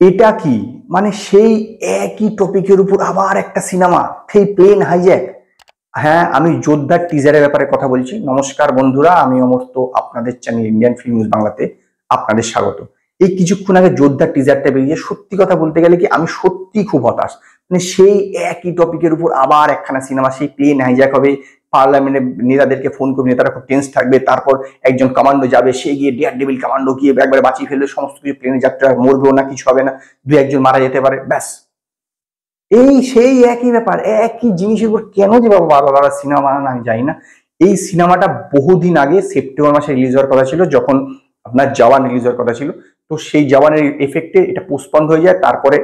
এটা কি মানে সেই একই টপিকের উপর আবার একটা সিনেমা, সেই প্লেন হাইজ্যাক। হ্যাঁ, আমি যোদ্ধার টিজারের ব্যাপারে কথা বলছি। নমস্কার বন্ধুরা, আমি অমর্ত্য, আপনাদের চ্যানেল ইন্ডিয়ান ফিল্ম নিউজ বাংলাতে আপনাদের স্বাগত। এই কিছুক্ষণ আগে যোদ্ধার টিজারটা বেরিয়ে, সত্যি কথা বলতে গেলে কি আমি সত্যি খুব হতাশ। মানে সেই একই টপিকের উপর আবার একখানা সিনেমা, সেই প্লেন হাইজ্যাক হবে, পার্লামেন্টে নেতাদেরকে ফোন করবে, নেতারা খুব টেন্স থাকবে, তারপর একজন কমান্ডো যাবে, সে গিয়ে ডেয়ার ডেভিল কমান্ডো গিয়ে একবারে বাঁচিয়ে ফেলবে সমস্ত কিছু, প্লেনের যাত্রা মরবেও না, কিছু হবে না, দু একজন মারা যেতে পারে, ব্যাস। এই সেই একই ব্যাপার, একই জিনিসের উপর কেন যে বাবা বাবা সিনেমা বানানো আমি জানি না। এই সিনেমাটা বহুদিন আগে সেপ্টেম্বর মাসে রিলিজ হওয়ার কথা ছিল, যখন আপনার জওয়ান রিলিজ হওয়ার কথা ছিল। তো সেই জওয়ানের এফেক্টে এটা পোস্টপন্ড হয়ে যায়, তারপরে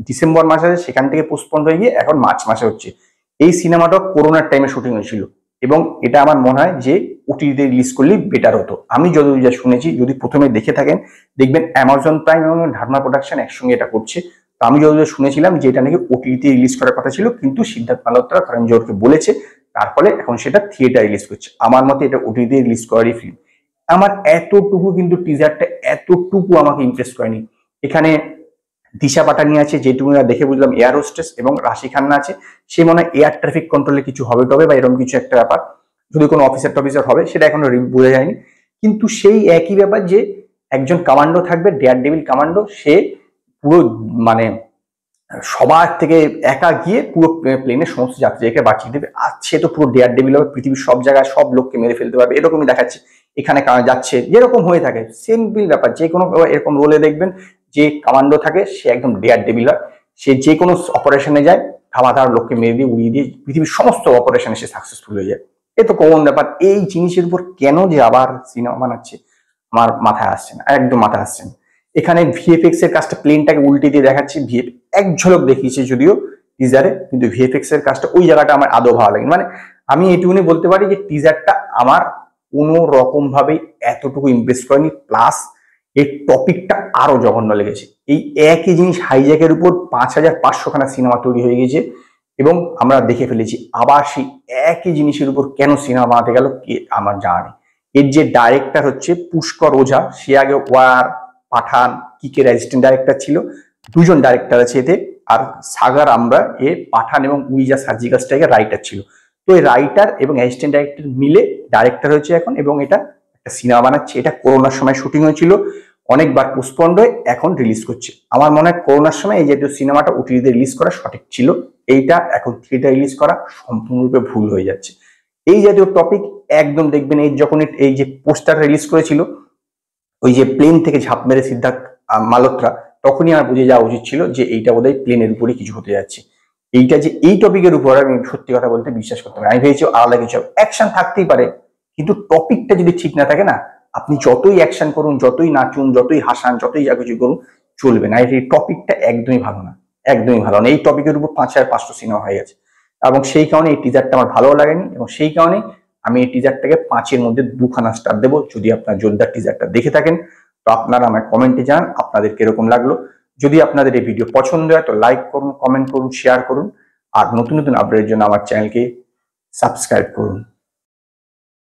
ডিসেম্বর মাসে সেখান থেকে পোস্টপন্ড হয়ে গিয়ে এখন মার্চ মাসে হচ্ছে। এই সিনেমাটা করোনার টাইমে শুটিং হয়েছিল, এবং এটা আমার মনে হয় যে ওটিটিতে রিলিজ করলেই বেটার হতো। আমি যতদূর যা শুনেছি, যদি প্রথমে দেখে থাকেন দেখবেন অ্যামাজন প্রাইম এবং ধারণা প্রোডাকশন একসঙ্গে এটা করছে। তো আমি যতদূর শুনেছিলাম যে এটা নাকি ওটিটিতে রিলিজ করার কথা ছিল, কিন্তু সিদ্ধার্থ মালহোত্রা করণ জোহরকে বলেছে, তার ফলে এখন সেটা থিয়েটার রিলিজ করছে। আমার মতে এটা ওটিটিতে রিলিজ করারই ফিল্ম। আমার এতটুকু কিন্তু টিজারটা এতটুকু আমাকে ইমপ্রেস করেনি। এখানে দিশা পাটানি আছে, যেটুকু দেখে বুঝলাম এয়ার হোস্টেস, এবং রাশি খান্না আছে, সে মনে হয় এয়ার ট্রাফিক কন্ট্রোলে কিছু হবে টবে বা এরকম কিছু একটা ব্যাপার, যদি কোনো অফিসার টফিসার হবে সেটা এখনো বোঝা যায়নি। কিন্তু সেই একই ব্যাপার যে একজন কমান্ডো থাকবে, ডেয়ার ডেভিল কমান্ডো, সে পুরো মানে সবার থেকে একা গিয়ে পুরো প্লেনের সমস্ত যাত্রীদেরকে বাঁচিয়ে দেবে। আর সে তো পুরো ডেয়ার ডেভিল হবে, পৃথিবীর সব জায়গায় সব লোককে মেরে ফেলতে পারবে, এরকমই দেখাচ্ছে। এখানে যাচ্ছে যেরকম হয়ে থাকে সিম্পল ব্যাপার, যে কোনো এরকম রোলে দেখবেন যে কমান্ডো থাকে, সে একদম ডেয়ার ডেভিল হয়। সে যে কোনো অপারেশনে যায়, ধামাধার লোককে মেরে দিয়ে উড়িয়ে দিয়ে পৃথিবীর সমস্ত অপারেশনে সে সাকসেসফুল হয়ে যায়। এ তো কমন ব্যাপার। এই জিনিসের উপর কেন যে আবার সিনেমা বানাচ্ছে আমার মাথায় আসছে না, একদম মাথায় আসছে না। এখানে ভিএফএক্স এর কাজটা, প্লেনটাকে উল্টে দিয়ে দেখাচ্ছে, এক ঝলক দেখিয়েছে যদিও টিজারে, কিন্তু ভিএফএক্স এর কাজটা ওই জায়গাটা আমার আদৌ ভালো লাগে। মানে আমি এটুকুনি বলতে পারি যে টিজারটা আমার কোনো রকম ভাবে এতটুকু ইমপ্রেস করেনি, প্লাস এর টপিকটা আরো জঘন্য লেগেছে। এই একই জিনিস হাইজ্যাকের উপর 5500 খানা সিনেমা তৈরি হয়ে গেছে, এবং আমরা দেখে ফেলেছি। আবার সেই একই জিনিসের উপর কেন সিনেমা বানাতে গেল কি আমার জানা নেই। এর যে ডাইরেক্টর হচ্ছে পুষ্কর ওঝা, সে আগে ওয়ার, পাঠান, কিকের অ্যাসিস্ট্যান্ট ডাইরেক্টর ছিল। দুজন ডাইরেক্টর আছে এতে। আর সাগার আমরা এ পাঠান এবং উইজা সার্জিক্যাল স্ট্রাইকের রাইটার ছিল। তো এই রাইটার এবং অ্যাসিস্ট্যান্ট ডাইরেক্টর মিলে ডাইরেক্টর হয়েছে এখন, এবং এটা একটা সিনেমা বানাচ্ছে। এটা করোনার সময় শুটিং হয়েছিল, অনেকবার পোস্টপন্ড হয়ে এখন রিলিজ করছে। আমার মনে হয় করোনার সময় এই জাতীয় সিনেমাটা ওটিটিতে রিলিজ করা সঠিক ছিল। এইটা এখন থিয়েটার রিলিজ করা সম্পূর্ণরূপে ভুল হয়ে যাচ্ছে। এই জাতীয় টপিক একদম দেখবেন, এই যখন এই যে পোস্টার রিলিজ করেছিল, ওই যে প্লেন থেকে ঝাঁপ মেরে সিদ্ধার্থ মালহোত্রা, তখনই আমার বুঝে যাওয়া উচিত ছিল যে এইটা বোধহয় প্লেনের উপরে কিছু হতে যাচ্ছে। এইটা যে এই টপিকের উপর, আমি সত্যি কথা বলতে বিশ্বাস করতে পারি। আমি ভেবেছি আলাদা কিছু অ্যাকশন থাকতেই পারে, কিন্তু টপিকটা যদি ঠিক না থাকে না, আপনি যতই অ্যাকশন করুন, যতই নাচুন, যতই হাসান, যতই যা কিছু করুন, চলবে না। এই টপিকটা একদমই ভালো না, একদমই ভালো না। এই টপিকের উপর 5500 সিনেমা হয়ে গেছে, এবং সেই কারণে এই টিজারটা আমার ভালো লাগেনি, এবং সেই কারণে আমি এই টিজারটাকে 5-এর মধ্যে 2খানা স্টার দেবো। যদি আপনার যোদ্ধার টিজারটা দেখে থাকেন, তো আপনারা আমার কমেন্টে জানান আপনাদের কিরকম লাগলো। যদি আপনাদের এই ভিডিও পছন্দ হয় তো লাইক করুন, কমেন্ট করুন, শেয়ার করুন, আর নতুন নতুন আপডেটের জন্য আমার চ্যানেলকে সাবস্ক্রাইব করুন।